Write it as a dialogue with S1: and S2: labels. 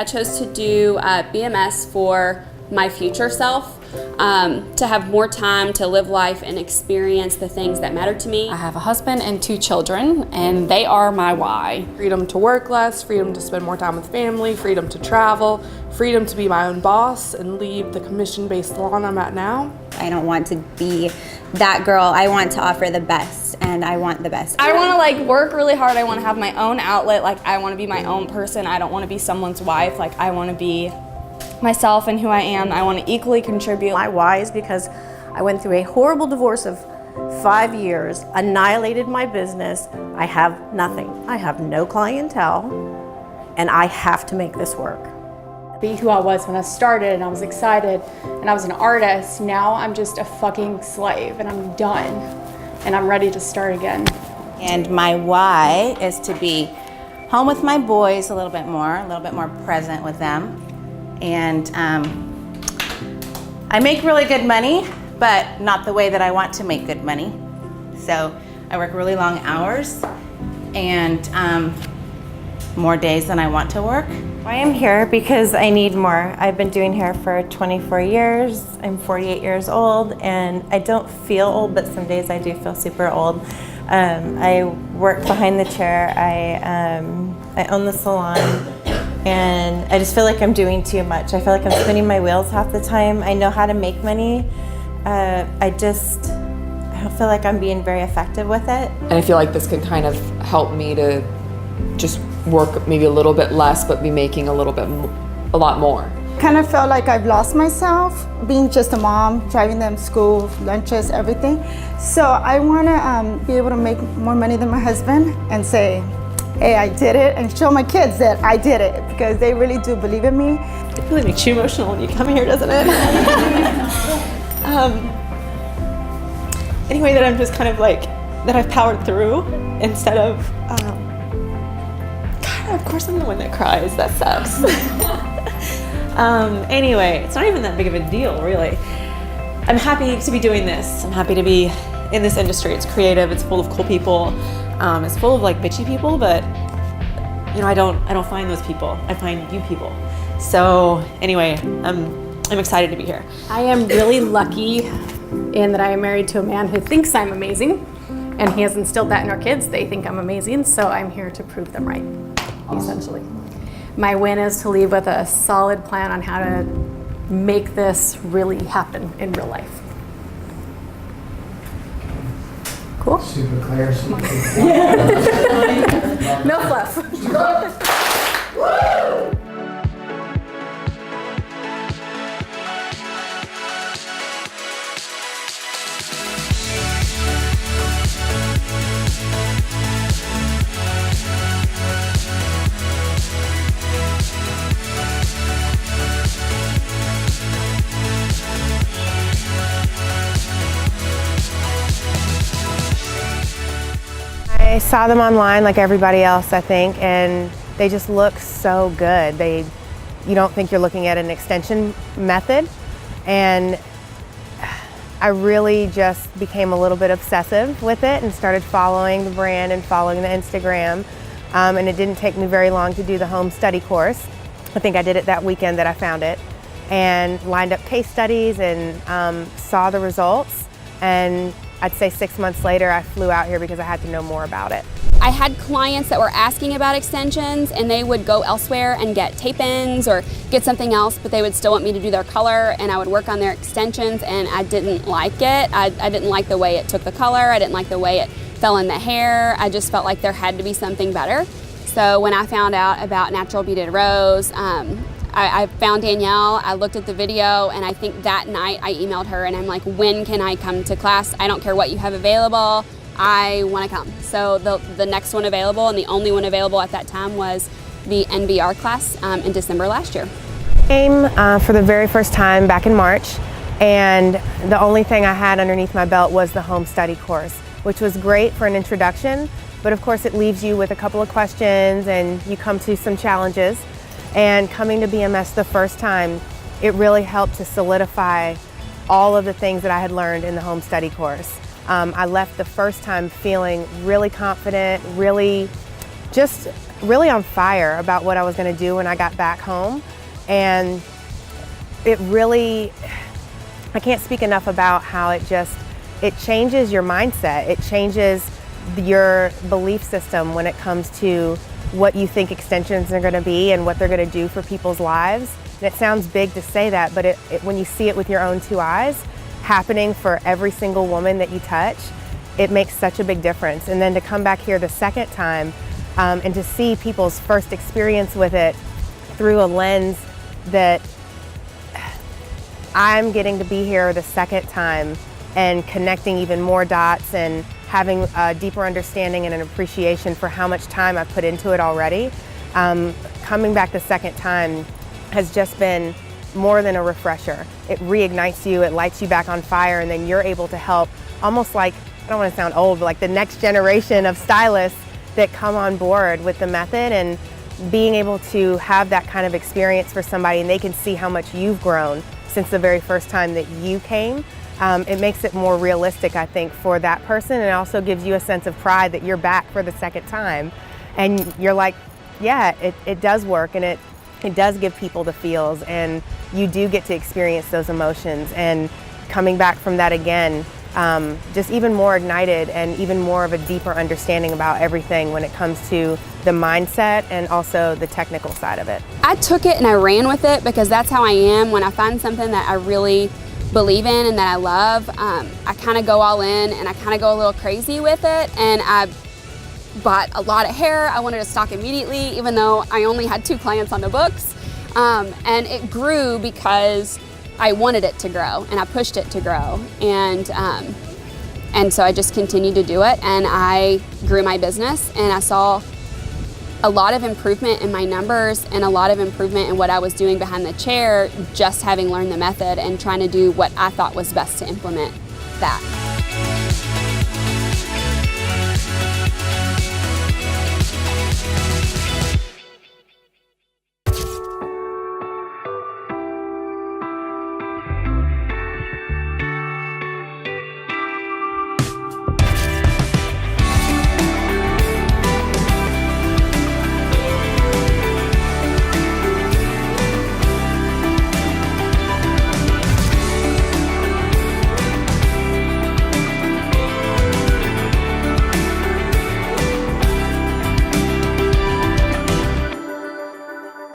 S1: I chose to do BMS for my future self, to have more time to live life and experience the things that matter to me.
S2: I have a husband and 2 children, and they are my why.
S3: Freedom to work less, freedom to spend more time with family, freedom to travel, freedom to be my own boss and leave the commission-based salon I'm at now.
S4: I don't want to be that girl. I want to offer the best, and I want the best.
S5: I want to like work really hard. I want to have my own outlet. Like I want to be my own person. I don't want to be someone's wife. Like I want to be myself and who I am. I want to equally contribute.
S6: My why is because I went through a horrible divorce of 5 years, annihilated my business. I have nothing. I have no clientele, and I have to make this work.
S7: Be who I was when I started, and I was excited, and I was an artist. Now I'm just a fucking slave, and I'm done, and I'm ready to start again.
S4: And my why is to be home with my boys a little bit more present with them. And I make really good money, but not the way that I want to make good money. So I work really long hours and more days than I want to work.
S8: I am here because I need more. I've been doing hair for 24 years. I'm 48 years old, and I don't feel old, but some days I do feel super old. I work behind the chair. I own the salon, and I just feel like I'm doing too much. I feel like I'm spinning my wheels half the time. I know how to make money. I don't feel like I'm being very effective with it.
S9: And I feel like this could kind of help me to just work maybe a little bit less, but be making a lot more.
S10: Kind of felt like I've lost myself, being just a mom, driving them to school, lunches, everything. So I want to be able to make more money than my husband and say, hey, I did it, and show my kids that I did it, because they really do believe in me.
S8: It really makes you emotional when you come here, doesn't it? Anyway, that I'm just kind of like, that I've powered through instead of, God, of course I'm the one that cries, that sucks. Anyway, it's not even that big of a deal, really. I'm happy to be doing this. I'm happy to be in this industry. It's creative, it's full of cool people. It's full of like bitchy people, but you know, I don't find those people. I find you people. So anyway, I'm excited to be here.
S7: I am really lucky in that I am married to a man who thinks I'm amazing, and he has instilled that in our kids. They think I'm amazing, so I'm here to prove them right, essentially. My win is to leave with a solid plan on how to make this really happen in real life. Cool?
S11: Super clear, super
S7: No fluff.
S8: I saw them online like everybody else, I think, and they just look so good. You don't think you're looking at an extension method, and I really just became a little bit obsessive with it and started following the brand and following the Instagram, and it didn't take me very long to do the home study course. I think I did it that weekend that I found it, and lined up case studies and saw the results, and I'd say 6 months later, I flew out here because I had to know more about it.
S1: I had clients that were asking about extensions, and they would go elsewhere and get tape-ins or get something else, but they would still want me to do their color, and I would work on their extensions, and I didn't like it. I didn't like the way it took the color. I didn't like the way it fell in the hair. I just felt like there had to be something better. So when I found out about Natural Beaded Rows, I found Danielle, I looked at the video, and I think that night I emailed her and I'm like, when can I come to class? I don't care what you have available, I want to come. So the next one available, and the only one available at that time, was the NBR class in December last year.
S8: I came for the very first time back in March, and the only thing I had underneath my belt was the home study course, which was great for an introduction, but of course it leaves you with a couple of questions and you come to some challenges. And coming to BMS the first time, it really helped to solidify all of the things that I had learned in the home study course. I left the first time feeling really confident, really just really on fire about what I was going to do when I got back home. And it really, I can't speak enough about how it changes your mindset. It changes your belief system when it comes to what you think extensions are going to be and what they're going to do for people's lives. And it sounds big to say that, but when you see it with your own two eyes, happening for every single woman that you touch, it makes such a big difference. And then to come back here the second time and to see people's first experience with it through a lens that I'm getting to be here the second time and connecting even more dots and having a deeper understanding and an appreciation for how much time I've put into it already. Coming back the second time has just been more than a refresher. It reignites you, it lights you back on fire, and then you're able to help almost like, I don't want to sound old, but like the next generation of stylists that come on board with the method, and being able to have that kind of experience for somebody and they can see how much you've grown since the very first time that you came. It makes it more realistic, I think, for that person, and it also gives you a sense of pride that you're back for the second time. And you're like, yeah, it does work, and it does give people the feels, and you do get to experience those emotions. And coming back from that again, just even more ignited and even more of a deeper understanding about everything when it comes to the mindset and also the technical side of it.
S1: I took it and I ran with it because that's how I am. When I find something that I really believe in and that I love, I kind of go all in and I kind of go a little crazy with it. And I bought a lot of hair. I wanted to stock immediately, even though I only had 2 clients on the books. And it grew because I wanted it to grow and I pushed it to grow. And so I just continued to do it, and I grew my business, and I saw a lot of improvement in my numbers and a lot of improvement in what I was doing behind the chair, just having learned the method and trying to do what I thought was best to implement that.